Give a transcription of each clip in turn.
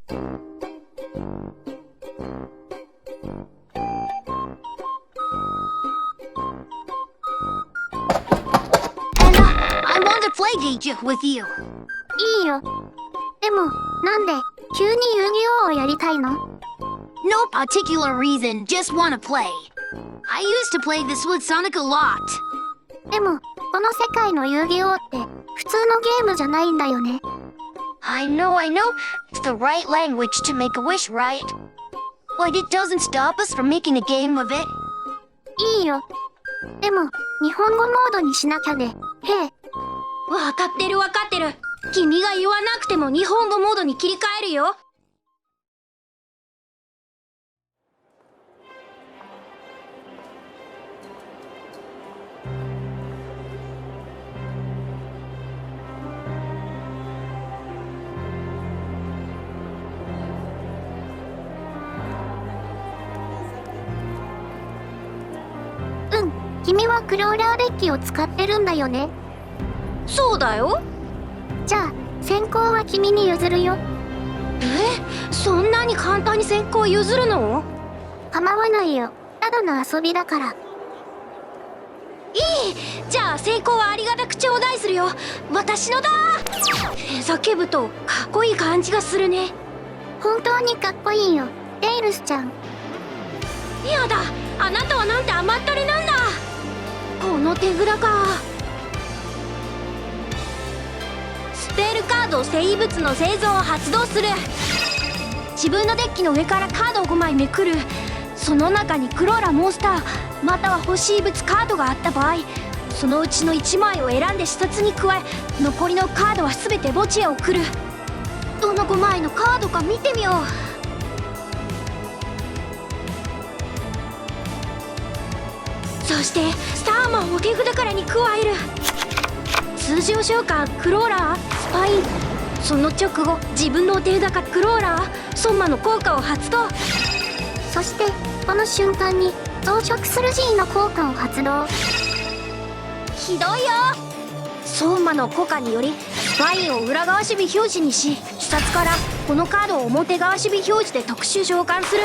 I want to play Deja with you. いいよ。でも、なんで、急に遊戯王をやりたいの？ No particular reason, just wanna play. I used to play this with Sonic a lot. でも、この世界の遊戯王って普通のゲームじゃないんだよね。I know. It's the right language to make a wish, right? But it doesn't stop us from making a game of it. いいよ。でも、日本語モードにしなきゃね。へえ。わかってる。君が言わなくても日本語モードに切り替えるよ。うん、君はクローラーデッキを使ってるんだよね。そうだよ。じゃあ、先行は君に譲るよ。そんなに簡単に先行譲るの？構わないよ。ただの遊びだから。いい！じゃあ先行はありがたく頂戴するよ。私のだ！叫ぶとかっこいい感じがするね。本当にかっこいいよ、テイルスちゃん。やだ、あなたはなんて甘ったれなんだ。この手札か。スペルカード生物の製造を発動する。自分のデッキの上からカードを5枚めくる。その中にクローラモンスターまたは欲しい物カードがあった場合、そのうちの1枚を選んで視察に加え、残りのカードは全て墓地へ送る。どの5枚のカードか見てみよう。そしてスターマンを手札からに加える。通常召喚クローラースパイン。その直後自分の手札かクローラーソンマの効果を発動。そしてこの瞬間に増殖する G の効果を発動。ひどいよ。ソンマの効果によりスパインを裏側守備表示にし、視察からこのカードを表側守備表示で特殊召喚する。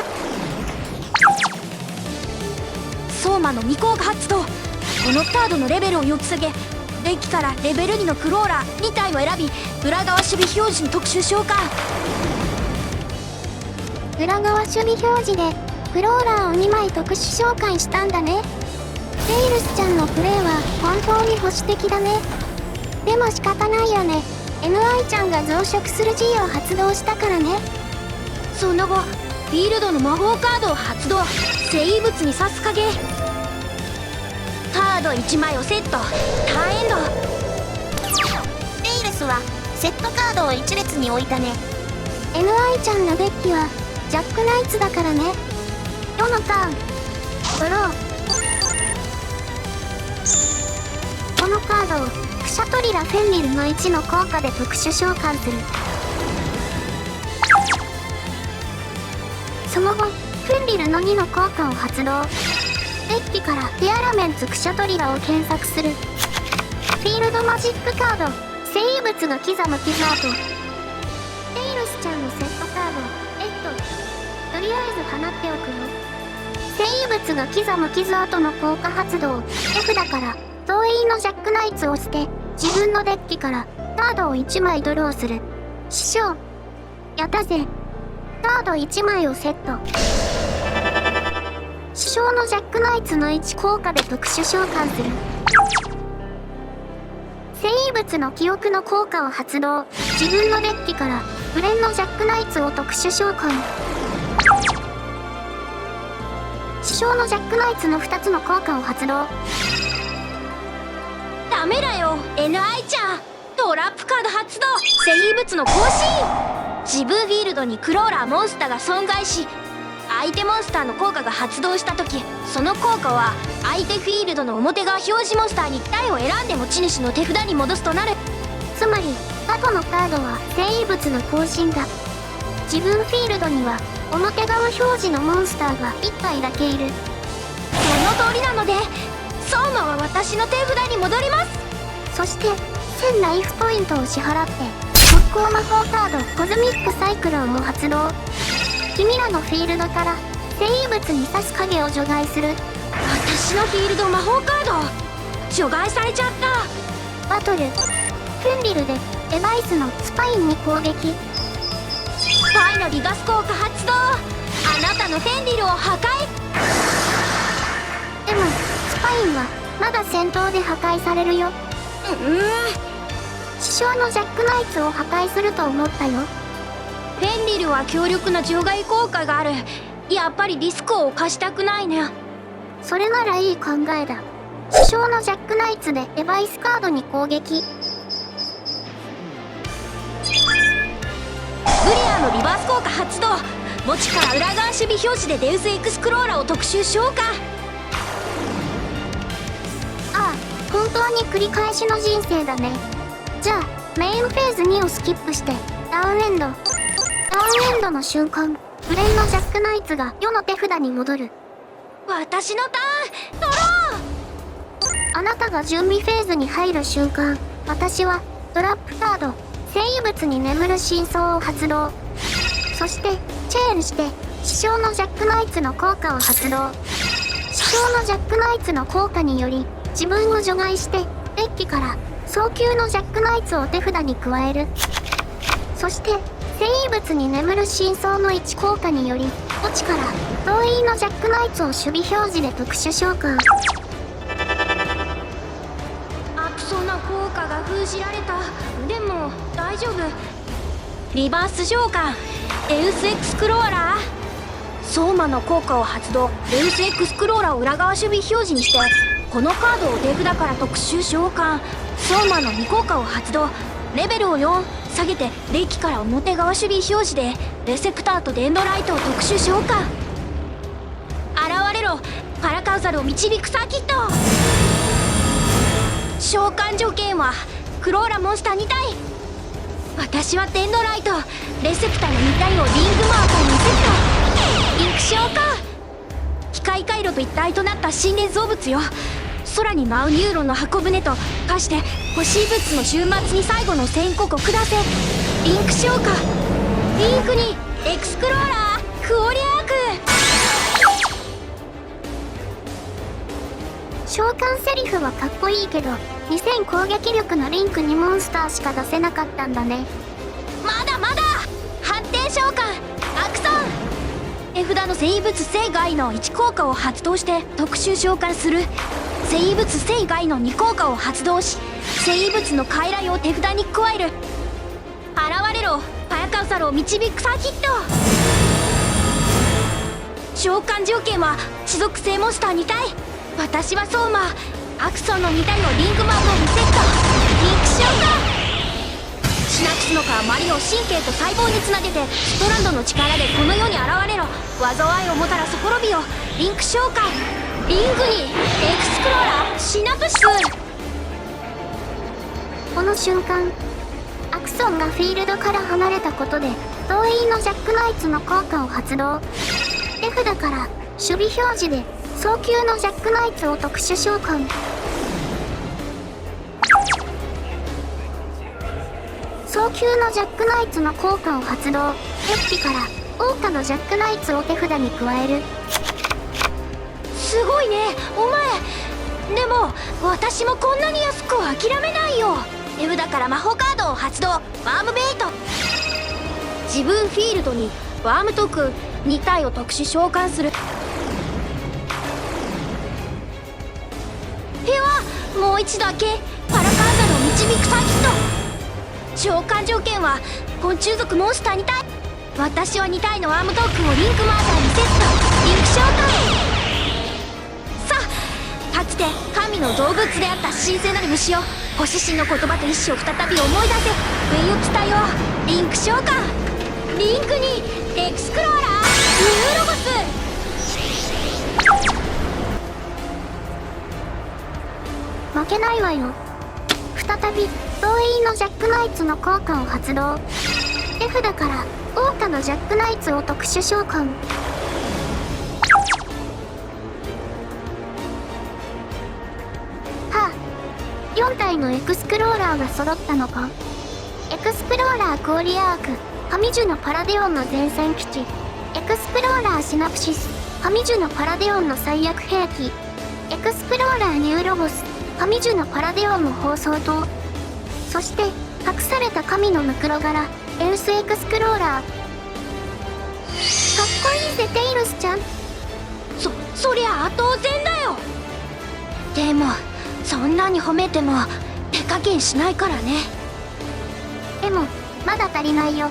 ソーマの未効果発動。このカードのレベルを4つ下げ、デッキからレベル2のクローラー2体を選び、裏側守備表示に特殊召喚。裏側守備表示でクローラーを2枚特殊召喚したんだね。テイルスちゃんのプレイは本当に保守的だね。でも仕方ないよね。 NI ちゃんが増殖する G を発動したからね。その後フィールドの魔法カードを発動。生物に刺す影。カード1枚をセット。ターンエンド。テイルスはセットカードを1列に置いたね。 NI ちゃんのデッキはジャックナイツだからね。どのターンドロー。このカードをクシャトリラ・フェンリルの1の効果で特殊召喚する。その後フェンリルの2の効果を発動。デッキからテアラメンツ・クシャトリラを検索する。フィールドマジックカード生物が刻む傷跡。テイルスちゃんのセットカードとりあえず放っておくよ。生物が刻む傷跡の効果発動。手札から遠いのジャックナイツを捨て、自分のデッキからカードを1枚ドローする。師匠やったぜ。カード1枚をセット。師匠のジャックナイツの1効果で特殊召喚する。生物の記憶の効果を発動。自分のデッキからブレンのジャックナイツを特殊召喚。師匠のジャックナイツの2つの効果を発動。ダメだよ NI ちゃん。トラップカード発動。生物の更新。自分フィールドにクローラーモンスターが存在し、相手モンスターの効果が発動した時、その効果は相手フィールドの表側表示モンスターに1体を選んで持ち主の手札に戻すとなる。つまり過去のカードは生物の更新だ。自分フィールドには表側表示のモンスターが1体だけいる。その通りなのでソーマは私の手札に戻ります。そして1000ライフポイントを支払って高魔法カードコズミックサイクロンを発動。君らのフィールドから生物に刺す影を除外する。私のフィールド魔法カード除外されちゃった。バトルフンリルでエバイスのスパインに攻撃。スパイのリガス効果発動。あなたのフェンリルを破壊。でもスパインはまだ戦闘で破壊されるよ。師匠のジャックナイツを破壊すると思ったよ。フェンリルは強力な除外効果がある。やっぱりリスクを冒したくないね。それならいい考えだ。師匠のジャックナイツでエバイスカードに攻撃。ブリアのリバース効果発動。墓地から裏側守備表示でデウスエクスクローラーを特殊召喚。ああ、本当に繰り返しの人生だね。じゃあメインフェーズ2をスキップしてダウンエンド。ダウンエンドの瞬間、ブレイのジャックナイツが世の手札に戻る。私のターン取ろう。あなたが準備フェーズに入る瞬間、私はトラップカード生物に眠る真相を発動。そしてチェーンして師匠のジャックナイツの効果を発動。師匠のジャックナイツの効果により自分を除外してデッキから早急のジャックナイツを手札に加える。そして生物に眠る真相の1効果により墓地から同意のジャックナイツを守備表示で特殊召喚。悪そうな効果が封じられた。でも大丈夫。リバース召喚デウスエクスクローラー。ソーマの効果を発動。デウスエクスクローラーを裏側守備表示にしてこのカードを手札から特殊召喚。ソーマの2効果を発動。レベルを4下げてデッキから表側守備表示でレセプターとデンドライトを特殊召喚。現れろパラカウザルを導くサーキット。召喚条件はクローラモンスター2体。私はデンドライトレセプターの2体をリングマーカーにセット。リンク召喚機械回路と一体となった心霊造物よ。空に舞うニューロンの箱舟と化して欲しい物の終末に最後の宣告を下せ。リンク召喚リンクにエクスクローラークオリアーク。召喚セリフはかっこいいけど2000攻撃力のリンクにモンスターしか出せなかったんだね。まだまだ。判定召喚アクソン。絵札の生物性外の1効果を発動して特殊召喚する。生物性外の2効果を発動し生物の傀儡を手札に加える。現れろパヤカウサルを導くサーキット。召喚条件は地属性モンスター2体。私はソーマアクソンの2体をリンクマーカーにセット。リンク召喚シナプスの皮マリを神経と細胞につなげてストランドの力でこの世に現れろ。災いをもたらす滅びよ。リンク召喚リンクにエクスクローラーシナプス。この瞬間アクソンがフィールドから離れたことで同意のジャックナイツの効果を発動。手札から守備表示で早急のジャックナイツを特殊召喚。早急のジャックナイツの効果を発動。デッキから桜花のジャックナイツを手札に加える。すごいねお前。でも私もこんなに安くは諦めないよ。絵札から魔法カードを発動。ワームベイト。自分フィールドにワームトークン2体を特殊召喚する。ではもう一度だけパラカーザルを導くサーキット。召喚条件は昆虫族モンスター2体。私は2体のアームトークンをリンクマーカーにセット。リンク召喚。さあかつて神の動物であった神聖なる虫よ。星神の言葉と意志を再び思い出せ。上を伝えよう。リンク召喚リンクにエクスクローラーニューロゴス。負けないわよ。再び同意のジャックナイツの効果を発動。手札から桜花のジャックナイツを特殊召喚。はあ、4体のエクスクローラーが揃ったのか。エクスプローラークオリアークハミジュのパラデオンの前線基地、エクスプローラーシナプシスハミジュのパラデオンの最悪兵器、エクスプローラーニューロボスハミジュのパラデオンの放送塔、そして隠された神のムクロ柄エウスエクスクローラー。かっこいいぜテイルスちゃん。そりゃあ当然だよ。でもそんなに褒めても手加減しないからね。でもまだ足りないよ。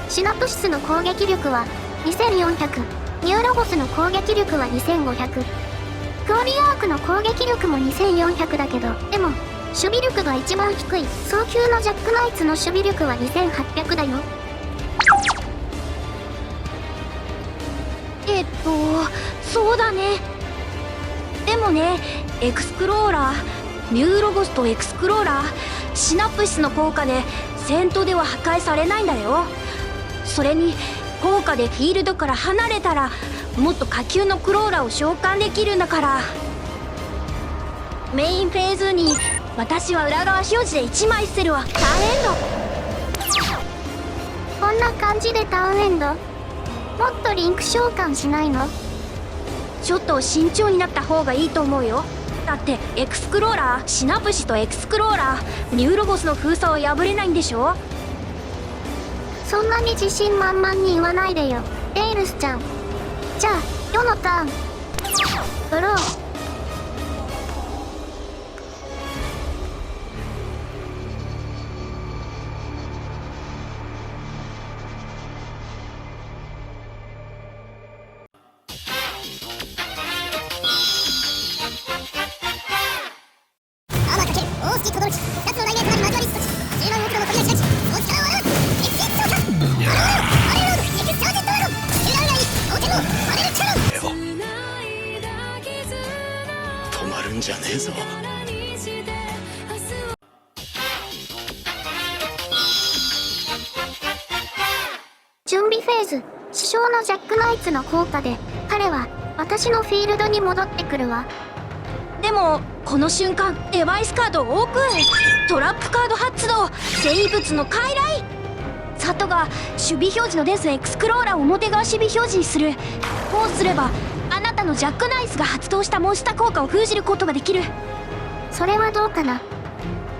シナプシスの攻撃力は2400、ニューロボスの攻撃力は2500、クオリアークの攻撃力も2400だけど、でも守備力が一番低い早急のジャックナイツの守備力は2800だよ。そうだね。でもね、エクスクローラー、ニューロボスとエクスクローラー、シナプシスの効果で戦闘では破壊されないんだよ。それに効果でフィールドから離れたらもっと下級のクローラーを召喚できるんだから。メインフェーズに私は裏側表示で1枚捨てるわ。ターンエンド。こんな感じでターンエンド。もっとリンク召喚しないの？ちょっと慎重になった方がいいと思うよ。だってエクスクローラー、シナプシとエクスクローラー、ニューロボスの封鎖を破れないんでしょ。そんなに自信満々に言わないでよテイルスちゃん。じゃあ世のターンドロー。止まるんじゃねえぞ。準備フェーズ。師匠のジャックナイツの効果で彼は私のフィールドに戻ってくるわ。でもこの瞬間デバイスカードをオープン。トラップカード発動。生物の傀儡。佐藤が守備表示のデスエクスクローラーを表側守備表示にする。こうすればあなたのジャックナイスが発動したモンスター効果を封じることができる。それはどうかな。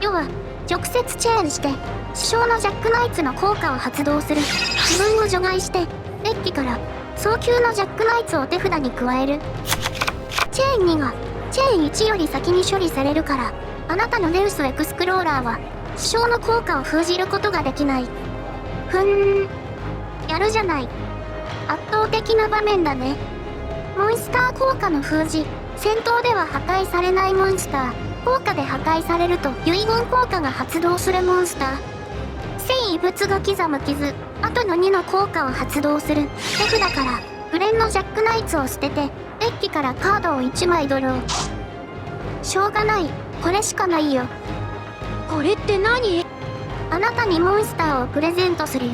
要は直接チェーンして師匠のジャックナイツの効果を発動する。自分を除外してデッキから早急のジャックナイツを手札に加える。チェーン2がチェーン1より先に処理されるから、あなたのデウスエクスクローラーは師匠の効果を封じることができない。やるじゃない。圧倒的な場面だね。モンスター効果の封じ。戦闘では破壊されないモンスター。効果で破壊されると遺言効果が発動するモンスター。聖異物が刻む傷。後の2の効果を発動する。手札からフレンのジャックナイツを捨ててデッキからカードを1枚ドロー。しょうがない。これしかないよ。これって何？あなたにモンスターをプレゼントするよ。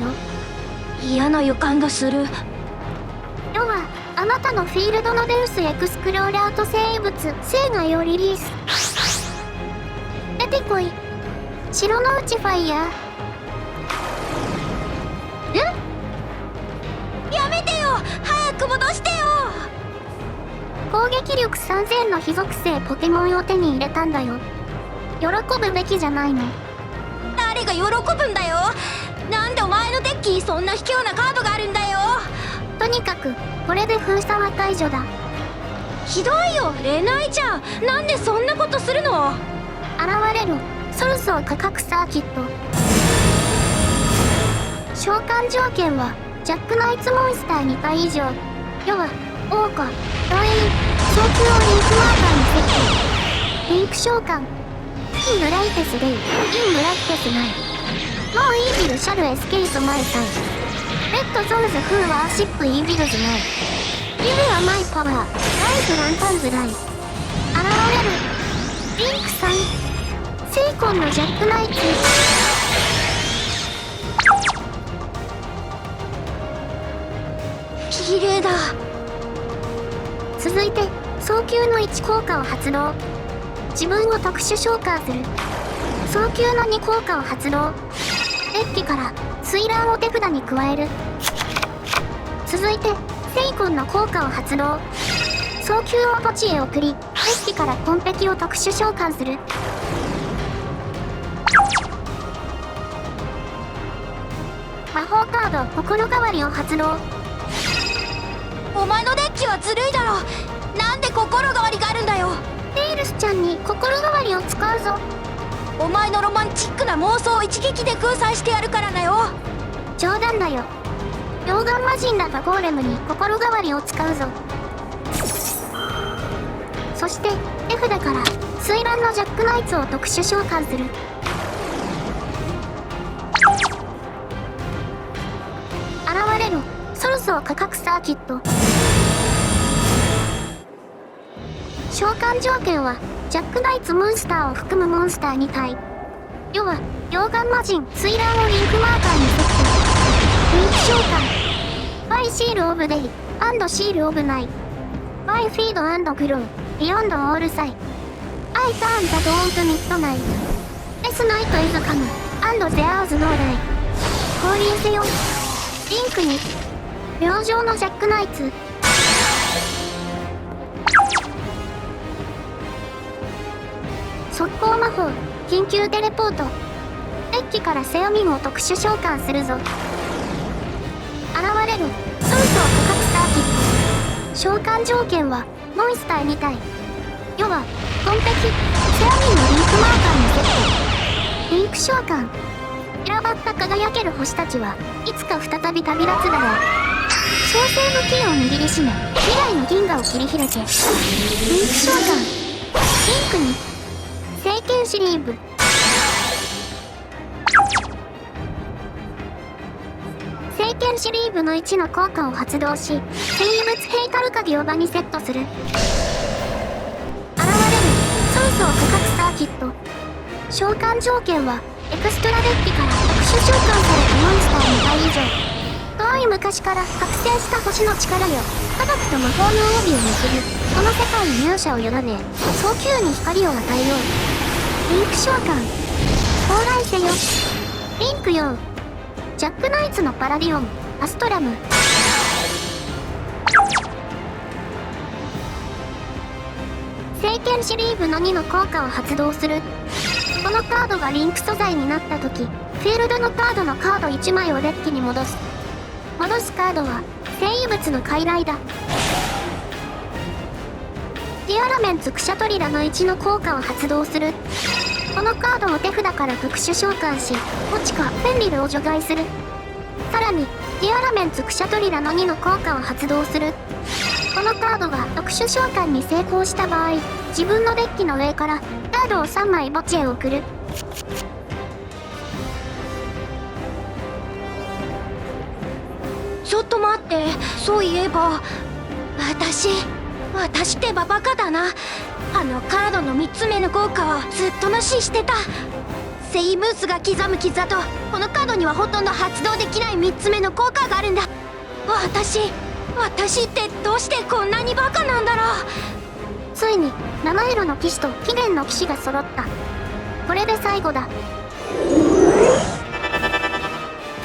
嫌な予感がする。要はあなたのフィールドのデウスエクスクローラーと生物生涯をリリース。出てこい。城の内ファイヤー。やめてよ。早く戻してよ。攻撃力3000の非属性ポケモンを手に入れたんだよ。喜ぶべきじゃないの。誰が喜ぶんだよ。なんでお前のデッキにそんな卑怯なカードがあるんだよ。とにかくこれで封鎖は解除だ。ひどいよレナイちゃん。なんでそんなことするの。現れろソルソー価格サーキット。召喚条件はジャックナイツモンスター2体以上。要はオーカ、ロエイン、早急をリンクマーカーにセット。リンク召喚。インブライテスレイ、インブラッテスナイ。ノーイービルシャルエスケープマイサイ。レッドゾンズフーワーシップイービルズナイ。ギブはマイパワー、ライフランタンズライ。現れるリンクさん。セイコンのジャックナイツ。綺麗だ。続いて早急の1効果を発動。自分を特殊召喚する。早急の2効果を発動。デッキから水卵を手札に加える。続いてセイコンの効果を発動。早急を墓地へ送り、デッキからコンペキを特殊召喚する。魔法カード心変わりを発動。お前のデッキはずるいだろ。なんで心変わりがあるんだよ。テイルスちゃんに心変わりを使うぞ。お前のロマンチックな妄想を一撃で粉砕してやるからだよ。冗談だよ。溶岩魔人だったゴーレムに心変わりを使うぞ。そして手札から水卵のジャックナイツを特殊召喚する。現れろソルスを価格サーキット。召喚条件はジャックナイツモンスターを含むモンスター2体。要は溶岩魔人水卵をリンクマーカーにセット。リンク召喚。バイシールオブデイシールオブナイ。バイフィード&グロービヨンドオールサイ。アイターンザドーントミッドナイト。デスナイトイズカムゼアーズノーダイ。降臨せよ。リンクに明星のジャックナイツ。速攻魔法緊急テレポート。デッキからセアミンを特殊召喚するぞ。現れるソルスを価格サーキット。召喚条件はモンスター2体。要はコンペキセアミンのリンクマーカーにセット。リンク召喚。選ばった輝ける星たちはいつか再び旅立つだろう。創世のキーを握りしめ未来の銀河を切り開け。リンク召喚。リンクに聖剣シリーブ。聖剣シリーブの1の効果を発動し、生物ヘイカル鍵を場にセットする。現れるソルスを価格サーキット。召喚条件はエクストラデッキから特殊召喚されたモンスター2体以上。遠い昔から覚醒した星の力よ。科学と魔法の帯を結び、この世界に勇者を委ね、早急に光を与えよう。リンク召喚。蓬莱せよ。リンクよ。ジャックナイツのパラディオンアストラム。聖剣シリーブの2の効果を発動する。このカードがリンク素材になった時、フィールドのカードのカード1枚をデッキに戻す。戻すカードは生物の傀儡だ。ディアラメンツクシャトリラの1の効果を発動する。このカードを手札から特殊召喚し、ポチかフェンリルを除外する。さらにディアラメンツクシャトリラの2の効果を発動する。このカードが特殊召喚に成功した場合、自分のデッキの上からカードを3枚墓地へ送る。ちょっと待って、そういえば私ってバカだな。あのカードの3つ目の効果はずっと無視してた。セイムースが刻む傷とこのカードにはほとんど発動できない3つ目の効果があるんだ。私ってどうしてこんなにバカなんだろう。ついに七色の騎士と貴殿の騎士が揃った。これで最後だ。フ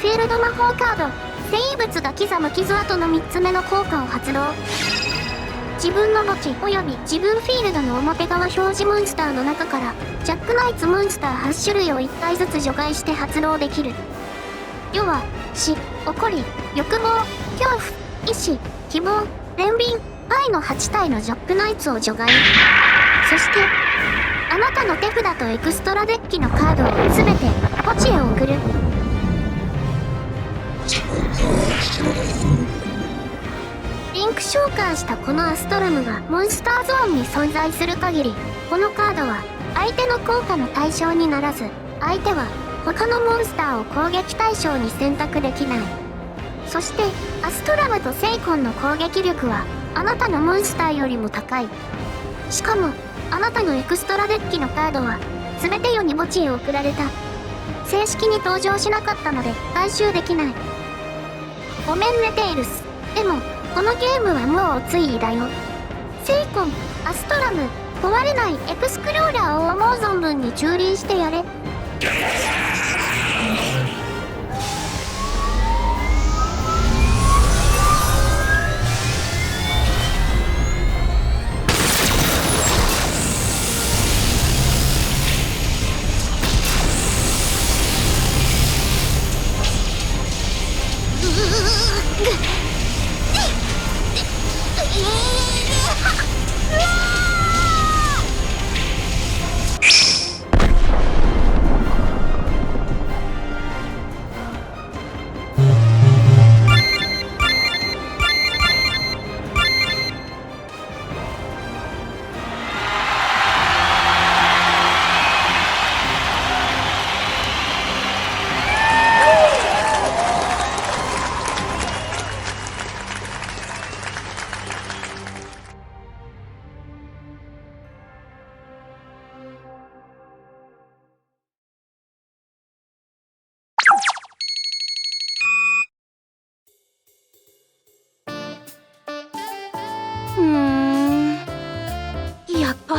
ィールド魔法カード生物が刻む傷跡の3つ目の効果を発動。自分の墓地および自分フィールドの表側表示モンスターの中からジャックナイツモンスター8種類を1体ずつ除外して発動できる。世は死、怒り、欲望、恐怖、意志、希望、憐憫、愛の8体のジャックナイツを除外。そしてあなたの手札とエクストラデッキのカードを全て墓地へ送る。リンク召喚したこのアストラムがモンスターゾーンに存在する限り、このカードは相手の効果の対象にならず、相手は他のモンスターを攻撃対象に選択できない。そしてアストラムとセイコンの攻撃力はあなたのモンスターよりも高い。しかもあなたのエクストラデッキのカードは全て世に墓地へ送られた。正式に登場しなかったので回収できない。ごめんねテイルス。でもこのゲームはもうおついりだよ。セイコン、アストラム、壊れないエクスクローラーを思う存分に駐輪してやれ。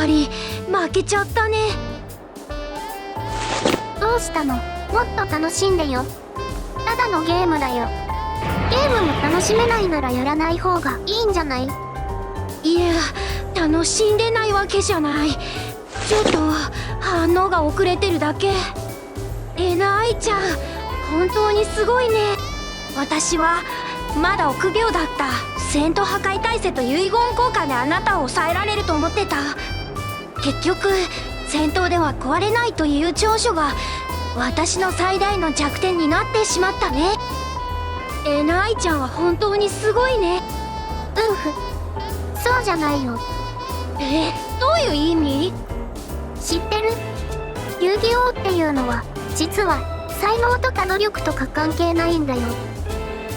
ぱり負けちゃったね。どうしたの？もっと楽しんでよ。ただのゲームだよ。ゲームも楽しめないならやらない方がいいんじゃない？いや、楽しんでないわけじゃない。ちょっと反応が遅れてるだけ。えな愛ちゃん、本当にすごいね。私はまだ臆病だった。戦闘破壊耐性と遺言効果であなたを抑えられると思ってた。結局戦闘では壊れないという長所が私の最大の弱点になってしまったね。えな愛ちゃんは本当にすごいね。そうじゃないよ。どういう意味？知ってる？遊戯王っていうのは実は才能とか努力とか関係ないんだよ。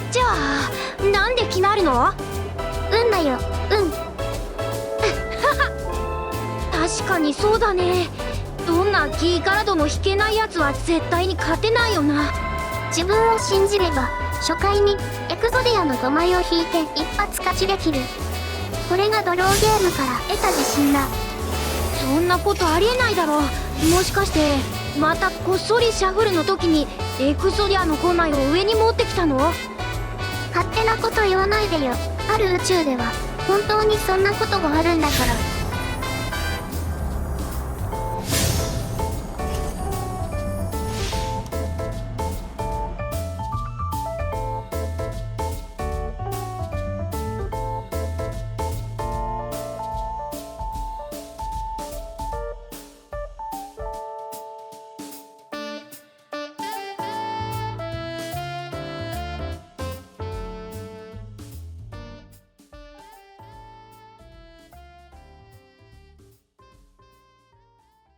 じゃあなんで決まるの？運だよ、運。確かにそうだね。どんなキーカードも引けないやつは絶対に勝てないよな。自分を信じれば初回にエクゾディアの5枚を引いて一発勝ちできる。これがドローゲームから得た自信だ。そんなことありえないだろう。もしかしてまたこっそりシャッフルの時にエクゾディアの5枚を上に持ってきたの？勝手なこと言わないでよ。ある宇宙では本当にそんなことがあるんだから。